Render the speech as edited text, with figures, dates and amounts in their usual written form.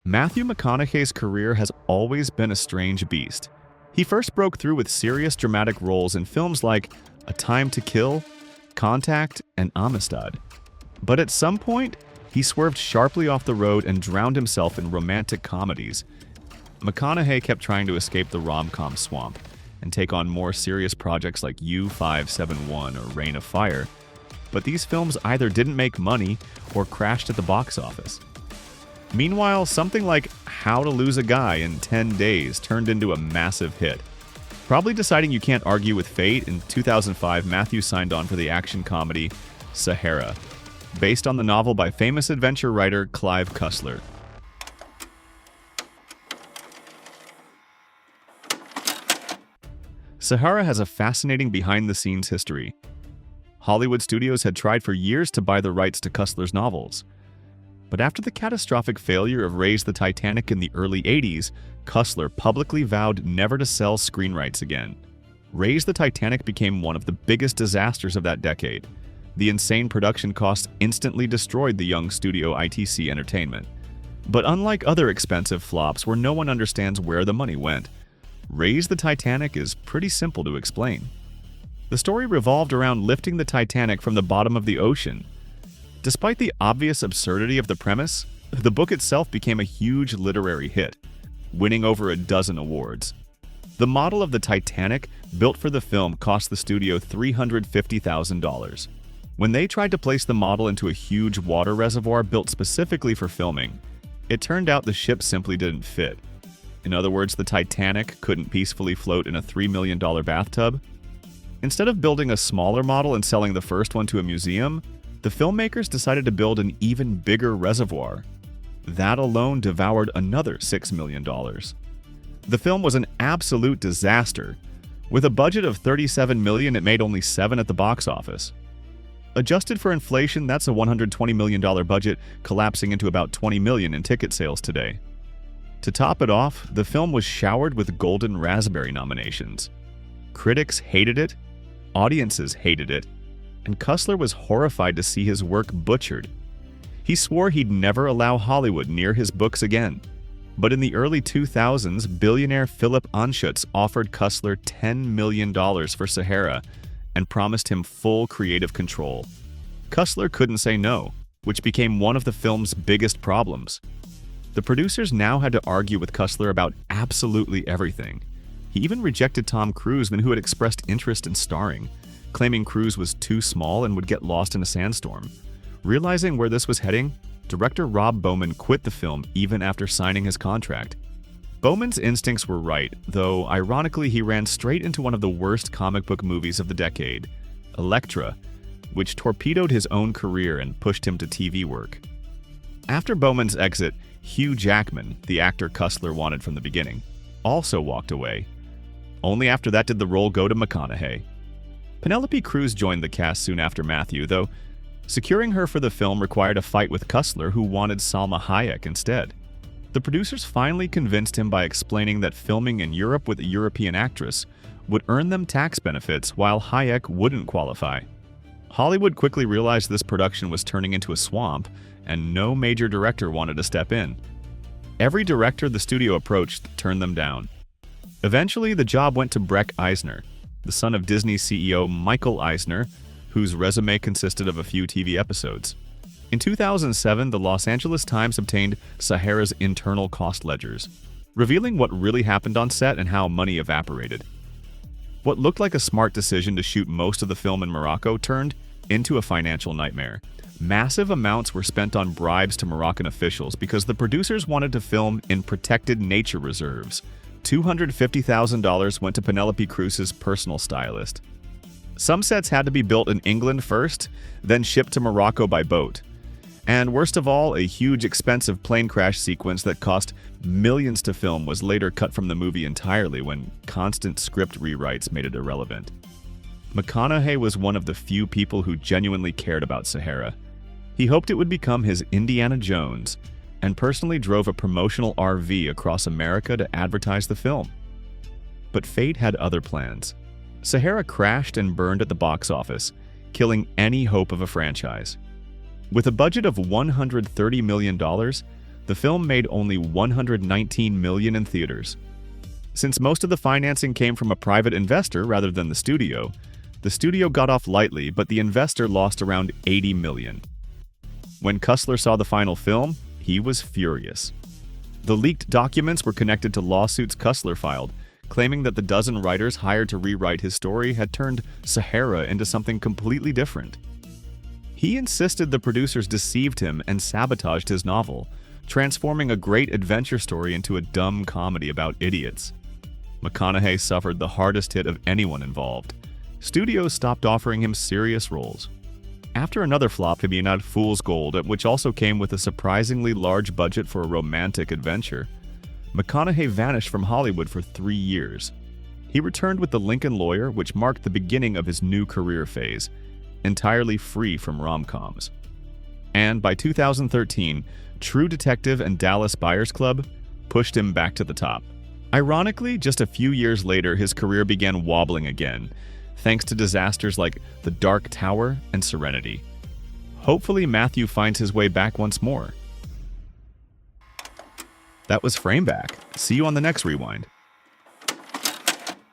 Matthew McConaughey's career has always been a strange beast. He first broke through with serious dramatic roles in films like A Time to Kill, Contact, and Amistad. But at some point, he swerved sharply off the road and drowned himself in romantic comedies. McConaughey kept trying to escape the rom-com swamp and take on more serious projects like U-571 or Reign of Fire, but these films either didn't make money or crashed at the box office. Meanwhile, something like How to Lose a Guy in 10 Days turned into a massive hit. Probably deciding you can't argue with fate, in 2005 Matthew signed on for the action comedy Sahara, based on the novel by famous adventure writer Clive Cussler. Sahara has a fascinating behind-the-scenes history. Hollywood studios had tried for years to buy the rights to Cussler's novels. But after the catastrophic failure of Raise the Titanic in the early 80s, Cussler publicly vowed never to sell screen rights again. Raise the Titanic became one of the biggest disasters of that decade. The insane production costs instantly destroyed the young studio ITC Entertainment. But unlike other expensive flops where no one understands where the money went, Raise the Titanic is pretty simple to explain. The story revolved around lifting the Titanic from the bottom of the ocean. Despite the obvious absurdity of the premise, the book itself became a huge literary hit, winning over a dozen awards. The model of the Titanic, built for the film, cost the studio $350,000. When they tried to place the model into a huge water reservoir built specifically for filming, it turned out the ship simply didn't fit. In other words, the Titanic couldn't peacefully float in a $3 million bathtub. Instead of building a smaller model and selling the first one to a museum, the filmmakers decided to build an even bigger reservoir. That alone devoured another $6 million. The film was an absolute disaster. With a budget of $37 million, it made only $7 at the box office. Adjusted for inflation, that's a $120 million budget, collapsing into about $20 million in ticket sales today. To top it off, the film was showered with Golden Raspberry nominations. Critics hated it, audiences hated it, and Cussler was horrified to see his work butchered. He swore he'd never allow Hollywood near his books again. But in the early 2000s, billionaire Philip Anschutz offered Cussler $10 million for Sahara and promised him full creative control. Cussler couldn't say no, which became one of the film's biggest problems. The producers now had to argue with Cussler about absolutely everything. He even rejected Tom Cruise, who had expressed interest in starring, claiming Cruz was too small and would get lost in a sandstorm. Realizing where this was heading, director Rob Bowman quit the film even after signing his contract. Bowman's instincts were right, though ironically he ran straight into one of the worst comic book movies of the decade, Elektra, which torpedoed his own career and pushed him to TV work. After Bowman's exit, Hugh Jackman, the actor Cussler wanted from the beginning, also walked away. Only after that did the role go to McConaughey. Penélope Cruz joined the cast soon after Matthew, though securing her for the film required a fight with Cussler, who wanted Salma Hayek instead. The producers finally convinced him by explaining that filming in Europe with a European actress would earn them tax benefits while Hayek wouldn't qualify. Hollywood quickly realized this production was turning into a swamp, and no major director wanted to step in. Every director the studio approached turned them down. Eventually, the job went to Breck Eisner, the son of Disney CEO Michael Eisner, whose resume consisted of a few TV episodes. In 2007, the Los Angeles Times obtained Sahara's internal cost ledgers, revealing what really happened on set and how money evaporated. What looked like a smart decision to shoot most of the film in Morocco turned into a financial nightmare. Massive amounts were spent on bribes to Moroccan officials because the producers wanted to film in protected nature reserves. $250,000 went to Penélope Cruz's personal stylist. Some sets had to be built in England first, then shipped to Morocco by boat. And worst of all, a huge expensive plane crash sequence that cost millions to film was later cut from the movie entirely when constant script rewrites made it irrelevant. McConaughey was one of the few people who genuinely cared about Sahara. He hoped it would become his Indiana Jones, and personally drove a promotional RV across America to advertise the film. But fate had other plans. Sahara crashed and burned at the box office, killing any hope of a franchise. With a budget of $130 million, the The film made only $119 million in theaters. Since most of the financing came from a private investor rather than the studio got off lightly, but the investor lost around $80 million. When Cussler saw the final film, he was furious. The leaked documents were connected to lawsuits Cussler filed, claiming that the dozen writers hired to rewrite his story had turned Sahara into something completely different. He insisted the producers deceived him and sabotaged his novel, transforming a great adventure story into a dumb comedy about idiots. McConaughey suffered the hardest hit of anyone involved. Studios stopped offering him serious roles. After another flop to be not Fool's Gold, which also came with a surprisingly large budget for a romantic adventure, McConaughey vanished from Hollywood for 3 years. He returned with The Lincoln Lawyer, which marked the beginning of his new career phase, entirely free from rom-coms. And by 2013, True Detective and Dallas Buyers Club pushed him back to the top. Ironically, just a few years later, his career began wobbling again, thanks to disasters like The Dark Tower and Serenity. Hopefully, Matthew finds his way back once more. That was Frameback. See you on the next Rewind.